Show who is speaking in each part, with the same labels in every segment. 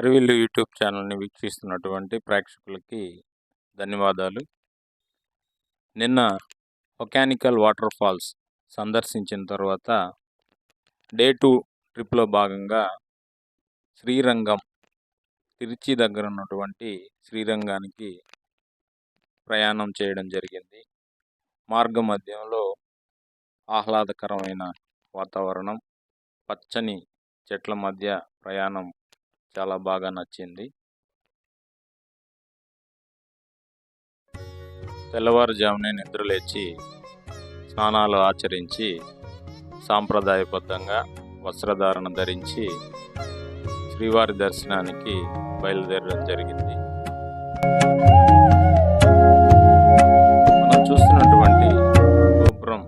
Speaker 1: Harivillu YouTube ఛానల్ని వీక్షిస్తున్నటువంటి ప్రేక్షకులకి ధన్యవాదాలు. నిన్న బొటానికల్ వాటర్ ఫాల్స్ సందర్శించిన తర్వాత డే 2 ట్రిప్లో భాగంగా శ్రీరంగం, తిరుచి దగ్గర ఉన్నటువంటి శ్రీరంగానికి ప్రయాణం చేయడం జరిగింది. మార్గ మధ్యంలో ఆహ్లాదకరమైన వాతావరణం, పచ్చని చెట్ల మధ్య ప్రయాణం చాలా బాగా నచ్చింది. తెల్లవారుజామునే నిద్రలేచి స్నానాలు ఆచరించి సాంప్రదాయబద్ధంగా వస్త్రధారణ ధరించి శ్రీవారి దర్శనానికి బయలుదేరడం జరిగింది. మనం చూస్తున్నటువంటి గోపురం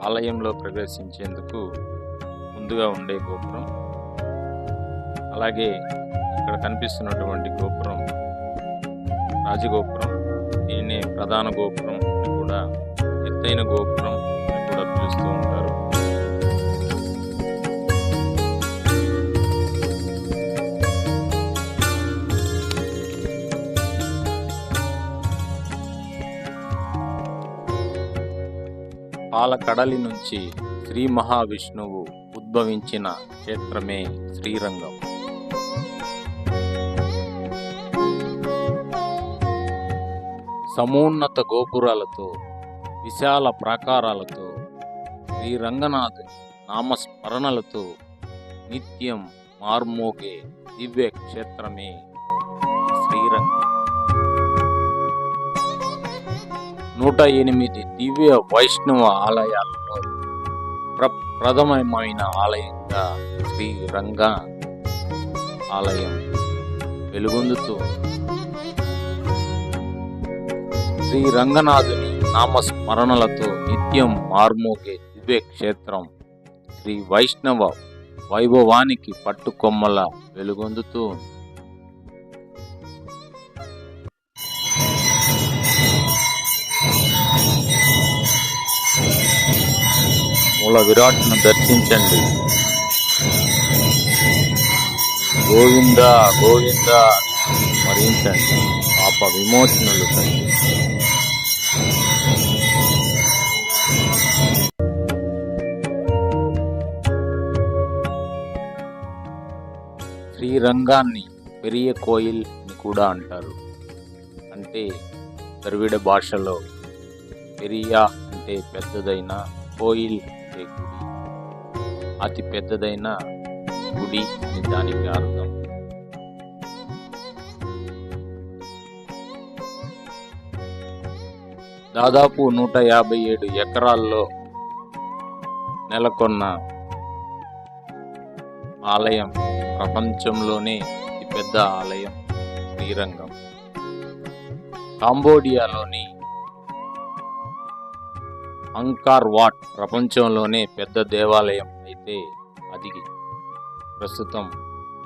Speaker 1: ఆలయంలో ప్రవేశించేందుకు ముందుగా ఉండే గోపురం. అలాగే ఇక్కడ కనిపిస్తున్నటువంటి గోపురం రాజగోపురం. దీన్ని ప్రధాన గోపురం అని కూడా, ఎత్తైన గోపురం అని కూడా పిలుస్తూ ఉంటారు. పాలకడలి నుంచి శ్రీ మహావిష్ణువు ఉద్భవించిన క్షేత్రమే శ్రీరంగం. సమోన్నత గోపురాలతో, విశాల ప్రాకారాలతో, శ్రీరంగనాథుని నామస్మరణలతో నిత్యం మార్మోగే దివ్య క్షేత్రమే శ్రీరంగం. 108 దివ్య వైష్ణవ ఆలయాలలో ప్రథమమైన ఆలయంగా శ్రీరంగ ఆలయం వెలుగొందుతూ శ్రీ రంగనాథుని నామస్మరణలతో నిత్యం మార్మోగే దివ్య క్షేత్రం శ్రీ వైష్ణవ వైభవానికి పట్టుకొమ్మల వెలుగొందుతూ మూల విరాట్ను దర్శించండి. గోవింద గోవింద స్మరించండి, పాప విమోచనలు కండి. శ్రీరంగాన్ని పెరియ కోయిల్ అని కూడా అంటారు. అంటే ద్రవిడ భాషలో పెరియా అంటే పెద్దదైన, కోయిల్ అంటే గుడి, అతి పెద్దదైన గుడి అని దానికి అర్థం. దాదాపు 157 ఎకరాల్లో నెలకొన్న ఆలయం, ప్రపంచంలోనే అతిపెద్ద ఆలయం శ్రీరంగం. కాంబోడియాలోని అంకార్ వాట్ ప్రపంచంలోనే పెద్ద దేవాలయం అయితే అది ప్రస్తుతం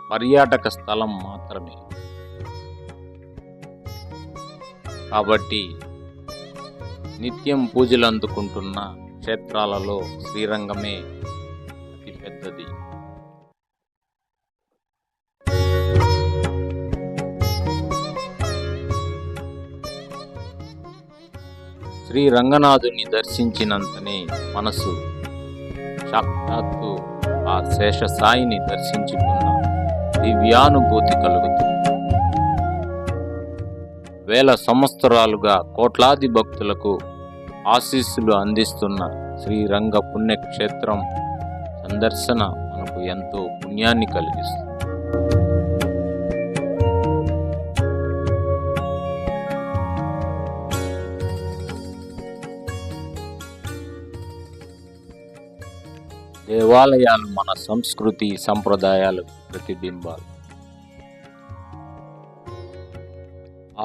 Speaker 1: పర్యాటక స్థలం మాత్రమే. కాబట్టి నిత్యం పూజలు అందుకుంటున్న క్షేత్రాలలో శ్రీరంగమే అతి పెద్దది. శ్రీ రంగనాథుని దర్శించినంతనే మనసు సాక్షాత్తు ఆ శేషసాయిని దర్శించుకున్న దివ్యానుభూతి కలుగుతుంది. వేల సంవత్సరాలుగా కోట్లాది భక్తులకు ఆశీస్సులు అందిస్తున్న శ్రీరంగ పుణ్యక్షేత్రం సందర్శన మనకు ఎంతో పుణ్యాన్ని కలిగిస్తుంది. దేవాలయాలు మన సంస్కృతి సంప్రదాయాలు ప్రతిబింబాలు.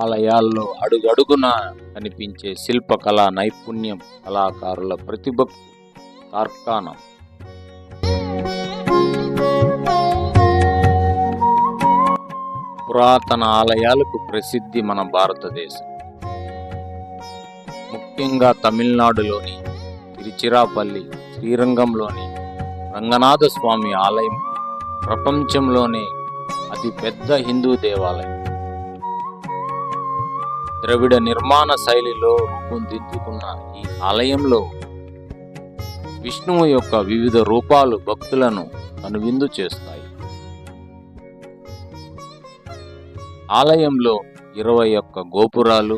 Speaker 1: ఆలయాల్లో అడుగడుగున కనిపించే శిల్పకళా నైపుణ్యం, కళాకారుల ప్రతిభకు తార్కాణం. పురాతన ఆలయాలకు ప్రసిద్ధి మన భారతదేశం. ముఖ్యంగా తమిళనాడులోని తిరుచిరాపల్లి, శ్రీరంగంలోని రంగనాథ స్వామి ఆలయం ప్రపంచంలోనే అతి పెద్ద హిందూ దేవాలయం. ద్రవిడ నిర్మాణ శైలిలో రూపుదిద్దుకున్న ఈ ఆలయంలో విష్ణువు యొక్క వివిధ రూపాలు భక్తులను కనువిందు చేస్తాయి. ఆలయంలో 21 గోపురాలు,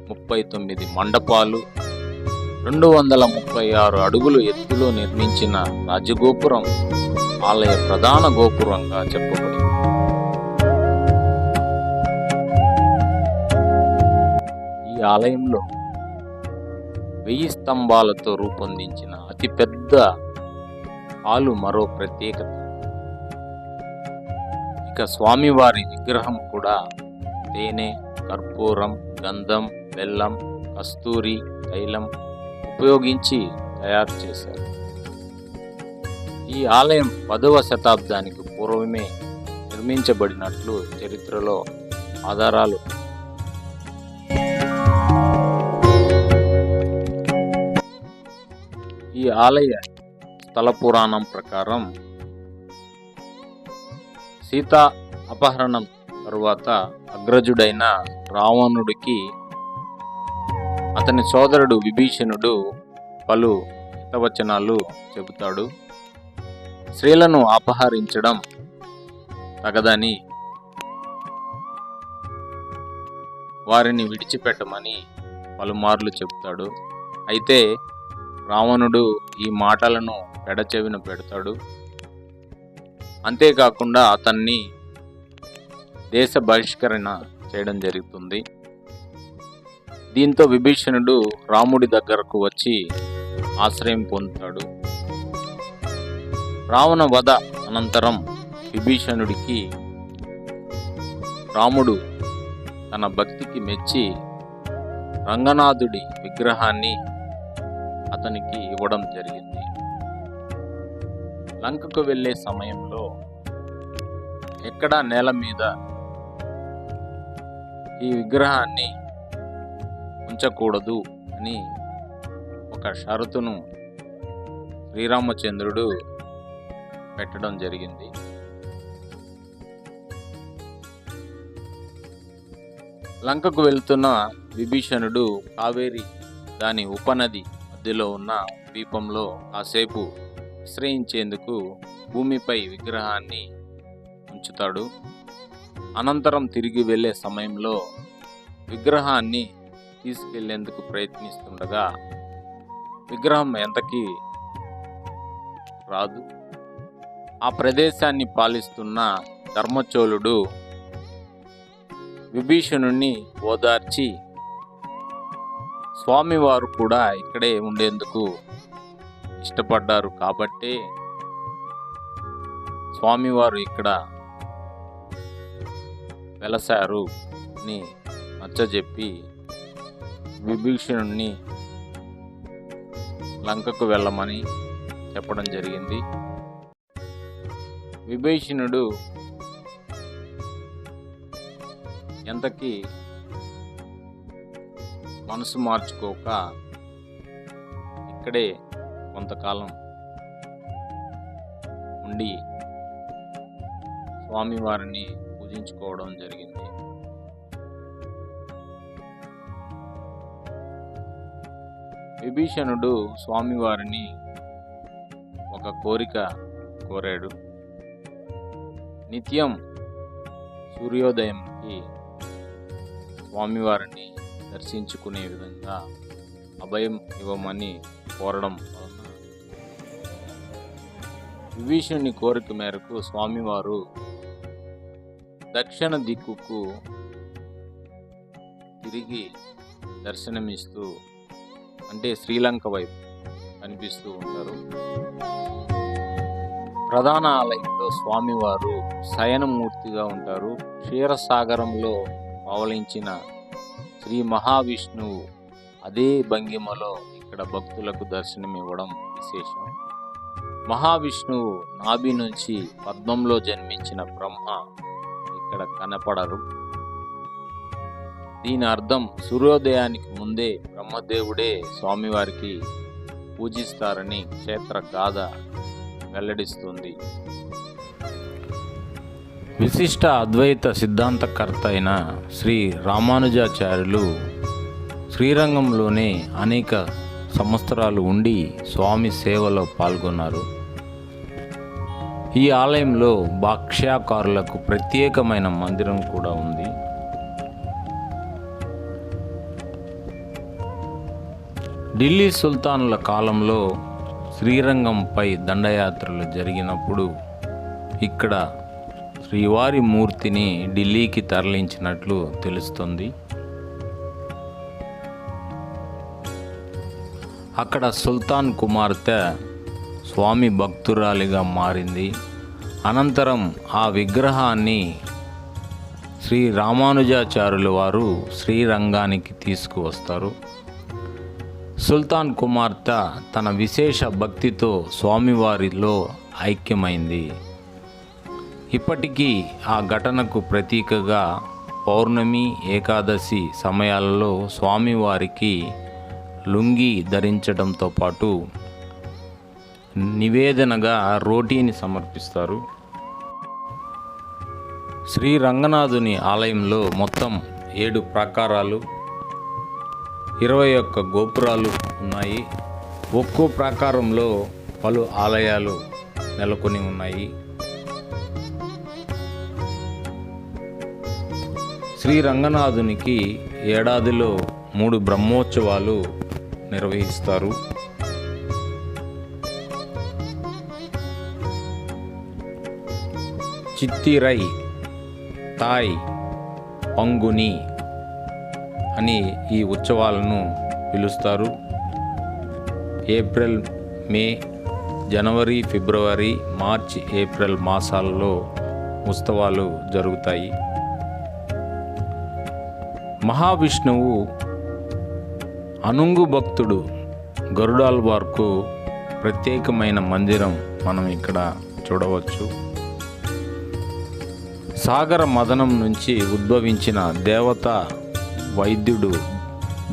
Speaker 1: 39 మండపాలు, 236 అడుగులు ఎత్తులో నిర్మించిన రాజగోపురం ఆలయ ప్రధాన గోపురంగా చెప్పబడింది. ఈ ఆలయంలో 1000 స్తంభాలతో రూపొందించిన అతిపెద్ద హాలు మరో ప్రత్యేకత. ఇక స్వామివారి విగ్రహం కూడా తేనె, కర్పూరం, గంధం, బెల్లం, కస్తూరి, తైలం ఉపయోగించి తయారు చేశారు. ఈ ఆలయం 10వ శతాబ్దానికి పూర్వమే నిర్మించబడినట్లు చరిత్రలో ఆధారాలు. ఈ ఆలయ స్థల పురాణం ప్రకారం సీతా అపహరణం తరువాత అగ్రజుడైన రావణుడికి అతని సోదరుడు విభీషణుడు పలు హితవచనాలు చెబుతాడు. స్త్రీలను అపహరించడం తగదని, వారిని విడిచిపెట్టమని పలుమార్లు చెబుతాడు. అయితే రావణుడు ఈ మాటలను పెడచెవిన పెడతాడు. అంతేకాకుండా అతన్ని దేశ బహిష్కరణ చేయడం జరుగుతుంది. దీంతో విభీషణుడు రాముడి దగ్గరకు వచ్చి ఆశ్రయం పొందుతాడు. రావణ వధ అనంతరం విభీషణుడికి రాముడు తన భక్తికి మెచ్చి రంగనాథుడి విగ్రహాన్ని అతనికి ఇవ్వడం జరిగింది. లంకకు వెళ్ళే సమయంలో ఎక్కడా నేల మీద ఈ విగ్రహాన్ని ఉంచకూడదు అని ఒక షరతును శ్రీరామచంద్రుడు పెట్టడం జరిగింది. లంకకు వెళ్తున్న విభీషణుడు కావేరి దాని ఉపనది మధ్యలో ఉన్న ద్వీపంలో కాసేపు విశ్రయించేందుకు భూమిపై విగ్రహాన్ని ఉంచుతాడు. అనంతరం తిరిగి వెళ్ళే సమయంలో విగ్రహాన్ని తీసుకెళ్లేందుకు ప్రయత్నిస్తుండగా విగ్రహం ఎంతకీ రాదు. ఆ ప్రదేశాన్ని పాలిస్తున్న ధర్మచోళుడు విభీషణుణ్ణి ఓదార్చి స్వామివారు కూడా ఇక్కడే ఉండేందుకు ఇష్టపడ్డారు కాబట్టే స్వామివారు ఇక్కడ వెలసారు అని నచ్చజెప్పి విభీషణుణ్ణి లంకకు వెళ్ళమని చెప్పడం జరిగింది. విభీషణుడు ఎంతకీ మనసు మార్చుకోక ఇక్కడే కొంతకాలం ఉండి స్వామివారిని పూజించుకోవడం జరిగింది. విభీషణుడు స్వామివారిని ఒక కోరిక కోరాడు. నిత్యం సూర్యోదయంకి స్వామివారిని దర్శించుకునే విధంగా అభయం ఇవ్వమని కోరడం వలన విభీషణుని కోరిక మేరకు స్వామివారు దక్షిణ దిక్కుకు తిరిగి దర్శనమిస్తూ, అంటే శ్రీలంక వైపు కనిపిస్తూ ఉంటారు. ప్రధాన ఆలయంలో స్వామివారు శయనమూర్తిగా ఉంటారు. క్షీరసాగరంలో పవళించిన శ్రీ మహావిష్ణువు అదే భంగిమలో ఇక్కడ భక్తులకు దర్శనమివ్వడం విశేషం. మహావిష్ణువు నాభి నుంచి పద్మంలో జన్మించిన బ్రహ్మ ఇక్కడ కనపడరు. దీని అర్థం సూర్యోదయానికి ముందే బ్రహ్మదేవుడే స్వామివారికి పూజిస్తారని క్షేత్ర గాథ వెల్లడిస్తుంది. విశిష్ట అద్వైత సిద్ధాంతకర్త అయిన శ్రీ రామానుజాచార్యులు శ్రీరంగంలోనే అనేక సంవత్సరాలు ఉండి స్వామి సేవలో పాల్గొన్నారు. ఈ ఆలయంలో భాష్యకారులకు ప్రత్యేకమైన మందిరం కూడా ఉంది. ఢిల్లీ సుల్తానుల కాలంలో శ్రీరంగంపై దండయాత్రలు జరిగినప్పుడు ఇక్కడ శ్రీవారి మూర్తిని ఢిల్లీకి తరలించినట్లు తెలుస్తుంది. అక్కడ సుల్తాన్ కుమార్తె స్వామి భక్తురాలిగా మారింది. అనంతరం ఆ విగ్రహాన్ని శ్రీ రామానుజాచార్యుల వారు శ్రీరంగానికి తీసుకువస్తారు. సుల్తాన్ కుమార్తె తన విశేష భక్తితో స్వామివారిలో ఐక్యమైంది. ఇప్పటికీ ఆ ఘటనకు ప్రతీకగా పౌర్ణమి, ఏకాదశి సమయాలలో స్వామివారికి లుంగి ధరించడంతో పాటు నివేదనగా రోటీని సమర్పిస్తారు. శ్రీ రంగనాథుని ఆలయంలో మొత్తం 7 ప్రాకారాలు, 21 గోపురాలు ఉన్నాయి. ఒక్కో ప్రాకారంలో పలు ఆలయాలు నెలకొని ఉన్నాయి. శ్రీ రంగనాథునికి ఏడాదిలో 3 బ్రహ్మోత్సవాలు నిర్వహిస్తారు. చిత్తిరై, తాయ్, పంగుని అని ఈ ఉత్సవాలను పిలుస్తారు. ఏప్రిల్, మే, జనవరి, ఫిబ్రవరి, మార్చి, ఏప్రిల్ మాసాలలో ఉత్సవాలు జరుగుతాయి. మహావిష్ణువు అనుంగు భక్తుడు గరుడాల్వార్కు ప్రత్యేకమైన మందిరం మనం ఇక్కడ చూడవచ్చు. సాగర మదనం నుంచి ఉద్భవించిన దేవత వైద్యుడు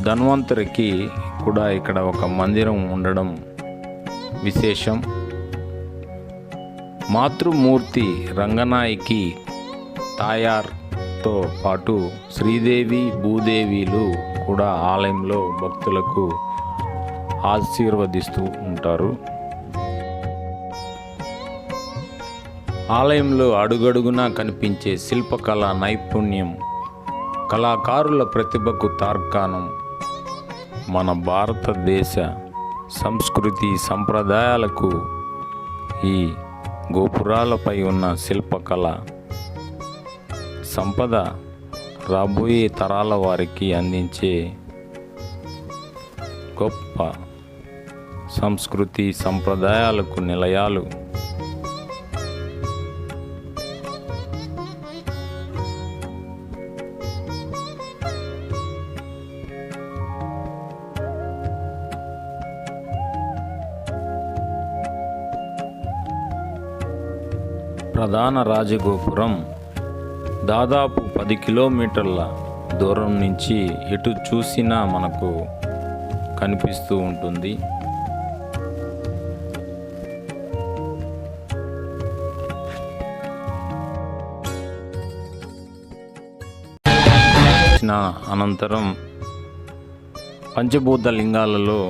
Speaker 1: ధన్వంతరికి కూడా ఇక్కడ ఒక మందిరం ఉండడం విశేషం. మాతృమూర్తి రంగనాయకి తాయార్తో పాటు శ్రీదేవి, భూదేవిలు కూడా ఆలయంలో భక్తులకు ఆశీర్వదిస్తూ ఉంటారు. ఆలయంలో అడుగడుగునా కనిపించే శిల్పకళ నైపుణ్యం, కళాకారుల ప్రతిభకు తార్కాణం. మన భారతదేశ సంస్కృతి సంప్రదాయాలకు ఈ గోపురాలపై ఉన్న శిల్పకళ సంపద రాబోయే తరాల వారికి అందించే గొప్ప సంస్కృతి సంప్రదాయాలకు నిలయాలు. ప్రధాన రాజగోపురం దాదాపు 10 కిలోమీటర్ల దూరం నుంచి ఎటు చూసినా మనకు కనిపిస్తూ ఉంటుంది. అనంతరం పంచభూత లింగాలలో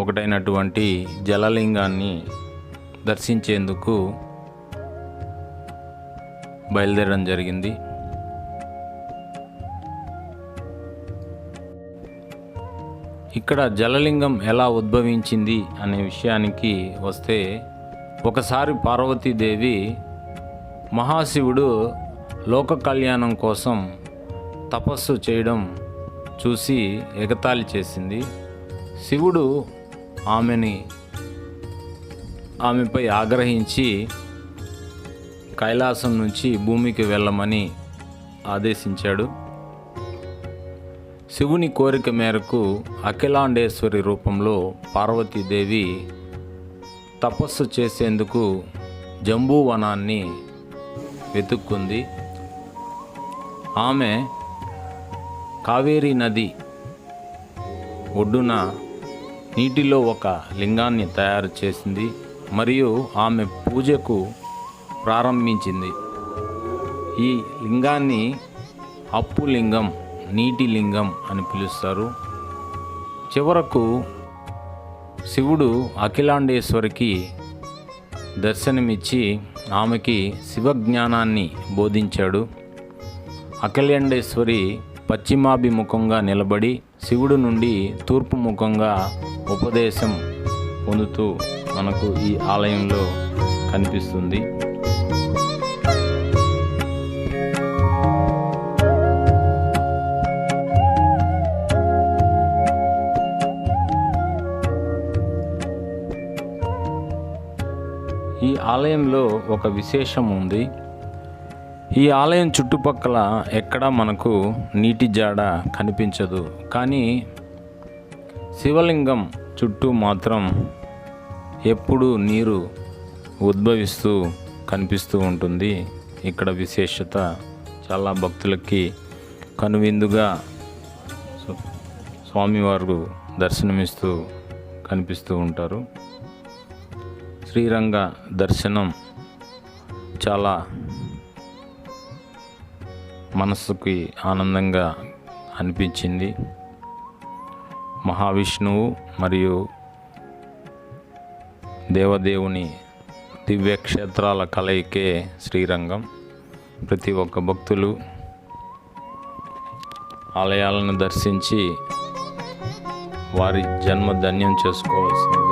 Speaker 1: ఒకటైనటువంటి జలలింగాన్ని దర్శించేందుకు బయలుదేరడం జరిగింది. ఇక్కడ జలలింగం ఎలా ఉద్భవించింది అనే విషయానికి వస్తే, ఒకసారి పార్వతీదేవి మహాశివుడు లోక కళ్యాణం కోసం తపస్సు చేయడం చూసి ఎగతాళి చేసింది. శివుడు ఆమెపై ఆగ్రహించి కైలాసం నుంచి భూమికి వెళ్ళమని ఆదేశించాడు. శివుని కోరిక మేరకు అఖిలాండేశ్వరి రూపంలో పార్వతీదేవి తపస్సు చేసేందుకు జంబూవనాన్ని వెతుక్కుంది. ఆమె కావేరీ నది ఒడ్డున నీటిలో ఒక లింగాన్ని తయారు చేసింది మరియు ఆమె పూజకు ప్రారంభించింది. ఈ లింగాన్ని అప్పు లింగం, నీటి లింగం అని పిలుస్తారు. చివరకు శివుడు అఖిలాండేశ్వరికి దర్శనమిచ్చి ఆమెకి శివజ్ఞానాన్ని బోధించాడు. అఖిలాండేశ్వరి పశ్చిమాభిముఖంగా నిలబడి శివుడు నుండి తూర్పు ముఖంగా ఉపదేశం పొందుతూ మనకు ఈ ఆలయంలో కనిపిస్తుంది. ఈ ఆలయంలో ఒక విశేషం ఉంది. ఈ ఆలయం చుట్టుపక్కల ఎక్కడా మనకు నీటి జాడ కనిపించదు, కానీ శివలింగం చుట్టూ మాత్రం ఎప్పుడూ నీరు ఉద్భవిస్తూ కనిపిస్తూ ఉంటుంది. ఇక్కడ విశేషత చాలా భక్తులకి కనువిందుగా స్వామివారు దర్శనమిస్తూ కనిపిస్తూ ఉంటారు. శ్రీరంగ దర్శనం చాలా మనస్సుకి ఆనందంగా అనిపించింది. మహావిష్ణువు మరియు దేవదేవుని దివ్యక్షేత్రాల కలయికే శ్రీరంగం. ప్రతి ఒక్క భక్తులు ఆలయాలను దర్శించి వారి జన్మ ధన్యం చేసుకోవాల్సింది.